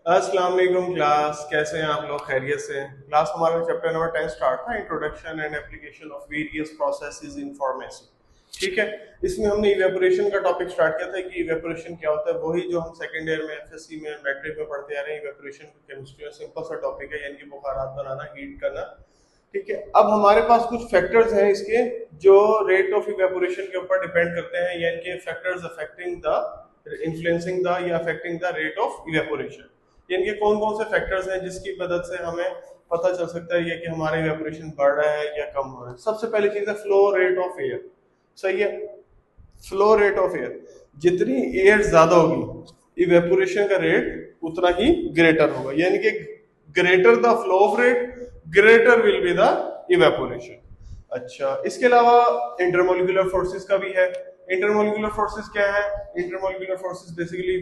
अस्सलाम वालेकुम क्लास, कैसे हैं आप लोग? खैरियत से हैं? क्लास हमारा चैप्टर नंबर 10 स्टार्ट था, introduction and application of various processes in pharmacy. ठीक है, इसमें हमने इवेपोरेशन का टॉपिक स्टार्ट किया था कि इवेपोरेशन क्या होता है। वही जो हम सेकंड ईयर में एफएससी में मैट्रिक में पढ़ते आ रहे हैं। इवेपोरेशन केमिस्ट्री में सिंपल सा टॉपिक है, यानी कि बुखारात बनाना, हीट करना। ठीक है, अब हमारे पास कुछ फैक्टर्स हैं इसके जो रेट ऑफ इवेपोरेशन के ऊपर डिपेंड करते हैं, यानी कि factors affecting the influencing the या affecting the rate of evaporation. इनके कौन कौन से फैक्टर्स हैं जिसकी मदद से हमें पता चल सकता है कि हमारा इवेपोरेशन बढ़ रहा है या कम हो रहा है। सबसे पहली चीज है फ्लो रेट ऑफ एयर। सही है, फ्लो रेट ऑफ एयर, जितनी एयर ज्यादा होगी इवेपोरेशन का रेट उतना ही ग्रेटर होगा, यानी कि greater the flow of rate greater will be the evaporation. अच्छा, इसके अलावा इंटरमोलिकुलर फोर्सेस का भी है। इंटरमोलिकुलर फोर्सेस क्या है? Intermolecular forces basically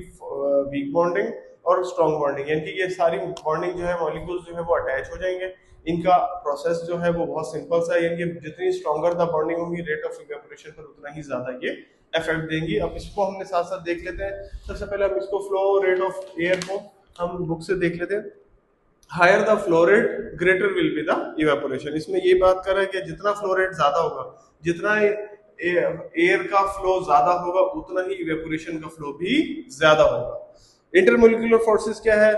weak bonding और स्ट्रॉन्ग बॉन्डिंग, यानी कि ये सारी बॉन्डिंग जो है मॉलिक्यूल्स जो है वो अटैच हो जाएंगे। इनका प्रोसेस जो है वो बहुत सिंपल सा है, यानी कि जितनी स्ट्रॉन्गर द बॉन्डिंग होगी रेट ऑफ इवेपोरेशन पर उतना ही ज्यादा ये इफेक्ट देंगी। अब इसको हमने साथ साथ देख लेते हैं। सबसे पहले हम इसको फ्लो रेट ऑफ एयर को हम बुक से देख लेते हैं। Higher the flow rate greater will be the evaporation. इसमें ये बात कर रहा है कि जितना फ्लो रेट ज्यादा होगा, जितना एयर का फ्लो ज्यादा होगा उतना ही इवेपोरेशन का फ्लो भी ज्यादा होगा। इंटरमोलिकुलर फोर्सेस क्या है?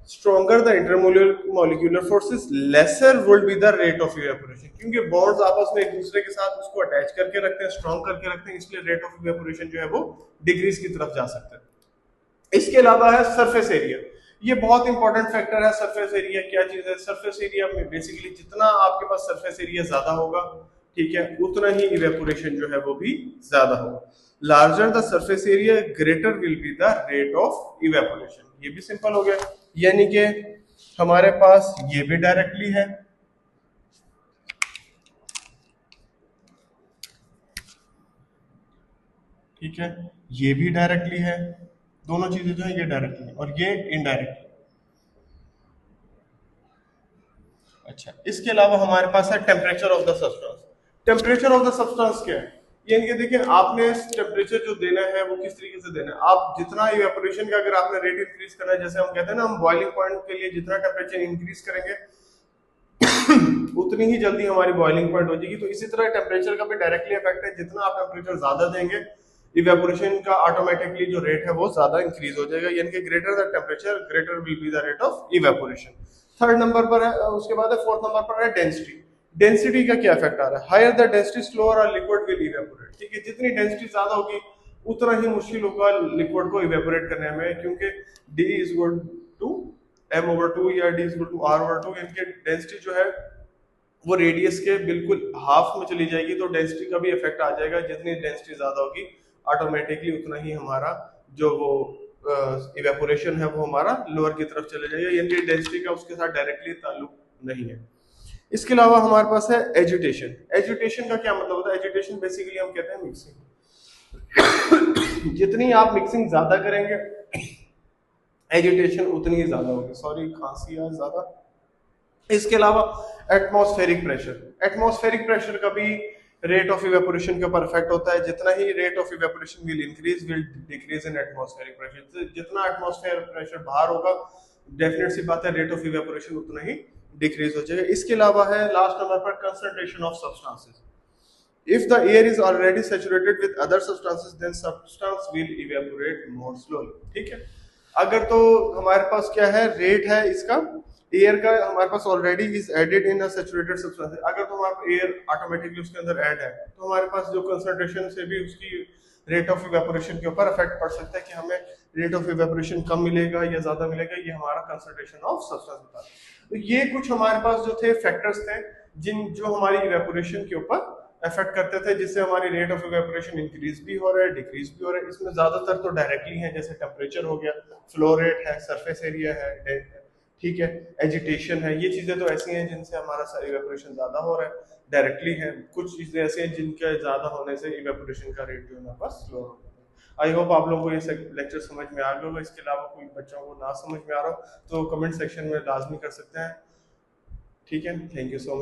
Stronger the intermolecular forces lesser would be the rate of evaporation, क्योंकि बॉन्ड्स आपस में एक दूसरे के साथ उसको अटैच करके रखते हैं, स्ट्रॉन्ग करके रखते हैं, इसलिए रेट ऑफ इवेपोरेशन जो है वो डिक्रीज की तरफ जा सकता है। इसके अलावा है सरफेस एरिया। ये बहुत इंपॉर्टेंट फैक्टर है। सरफेस एरिया क्या चीज है? सरफेस एरिया में बेसिकली जितना आपके पास सरफेस एरिया ज्यादा होगा, ठीक है, उतना ही इवेपोरेशन जो है वो भी ज्यादा होगा। Larger the surface area greater will be the rate of evaporation. ये भी सिंपल हो गया, यानी कि हमारे पास ये भी डायरेक्टली है, ठीक है, ये भी डायरेक्टली है। दोनों चीजें जो है ये डायरेक्टली है और ये इनडायरेक्टली। अच्छा, इसके अलावा हमारे पास है temperature of the substance. Temperature of the substance क्या है? यानी कि देखिए, आपने टेम्परेचर जो देना है वो किस तरीके से देना है। आप जितना इवेपोरेशन का अगर आपने रेट इंक्रीज करना है, जैसे हम कहते हैं ना, हम बॉइलिंग पॉइंट के लिए जितना टेम्परेचर इंक्रीज करेंगे उतनी ही जल्दी हमारी बॉइलिंग पॉइंट हो जाएगी। तो इसी तरह टेम्परेचर का भी डायरेक्टली इफेक्ट है। जितना आप टेम्परेचर ज्यादा देंगे इवेपोरेशन का ऑटोमेटिकली जो रेट है वो ज्यादा इंक्रीज हो जाएगा, यानी कि greater the temperature greater will be the rate of evaporation. Third number पर है, उसके बाद है फोर्थ नंबर पर है डेंसिटी। डेंसिटी का क्या इफेक्ट आ रहा है? हायर द डेंसिटी स्लोअर और लिक्विड विल इवेपोरेट। ठीक है, जितनी डेंसिटी ज्यादा होगी उतना ही मुश्किल होगा लिक्विड को इवेपोरेट करने में, क्योंकि D is equal to m/2 या D is equal to R/2। इनके डेंसिटी जो है वो रेडियस के बिल्कुल हाफ में चली जाएगी, तो डेंसिटी का भी इफेक्ट आ जाएगा। जितनी डेंसिटी ज्यादा होगी ऑटोमेटिकली उतना ही हमारा जो वो इवेपोरेशन है वो हमारा लोअर की तरफ चले जाएगा, यानी डेंसिटी का उसके साथ डायरेक्टली ताल्लुक नहीं है। इसके अलावा हमारे पास है एजिटेशन। एजिटेशन का क्या मतलब होता है? एजिटेशन बेसिकली हम कहते हैं मिक्सिंग। जितनी आप मिक्सिंग ज्यादा करेंगे एजिटेशन उतनी ही ज्यादा होगी। सॉरी, खांसी है ज्यादा। इसके अलावा एटमॉस्फेरिक प्रेशर। एटमॉस्फेरिक प्रेशर का भी रेट ऑफ इवेपोरेशन के ऊपर इफेक्ट होता है। जितना ही rate of evaporation will increase will decrease in atmospheric pressure. जितना एटमॉस्फेयर प्रेशर बाहर होगा, डेफिनेट सी बात है रेट ऑफ इवेपोरेशन उतना ही डिक्रीज हो जाएगा। इसके अलावा है लास्ट नंबर पर concentration of substances. If the air is already saturated with other substances, then substance will evaporate more slowly. ठीक है, अगर तो हमारे पास क्या है, रेट है इसका एयर का, हमारे पास already is added in a saturated substance. अगर तो हमारा एयर ऑटोमेटिकली उसके अंदर ऐड है, तो हमारे पास जो कंसंट्रेशन से भी उसकी रेट ऑफ इवेपोरेशन के ऊपर इफेक्ट पड़ सकता है कि हमें रेट ऑफ इवेपोरेशन कम मिलेगा या ज्यादा मिलेगा। ये हमारा कंसंट्रेशन ऑफ सब्सटेंस होता है। तो ये कुछ हमारे पास जो थे फैक्टर्स थे जो हमारी इवेपोरेशन के ऊपर इफेक्ट करते थे, जिससे हमारी रेट ऑफ इवेपोरेशन इंक्रीज भी हो रहा है, डिक्रीज भी हो रहा है। इसमें ज्यादातर तो डायरेक्टली है, जैसे टेम्परेचर हो गया, फ्लो रेट है, सरफेस एरिया है, ठीक है, एजिटेशन है। ये चीजें तो ऐसी हैं जिनसे हमारा इवेपोरेशन ज्यादा हो रहा है, डायरेक्टली है। कुछ चीजें ऐसी हैं जिनके ज्यादा होने से इवेपोरेशन का रेट जो है हमारे पास स्लो हो रहा है। आई होप आप लोगों को ये लेक्चर समझ में आ गया होगा। इसके अलावा कोई बच्चों को ना समझ में आ रहा हो तो कमेंट सेक्शन में लाजमी कर सकते हैं। ठीक है, थैंक यू सो मच।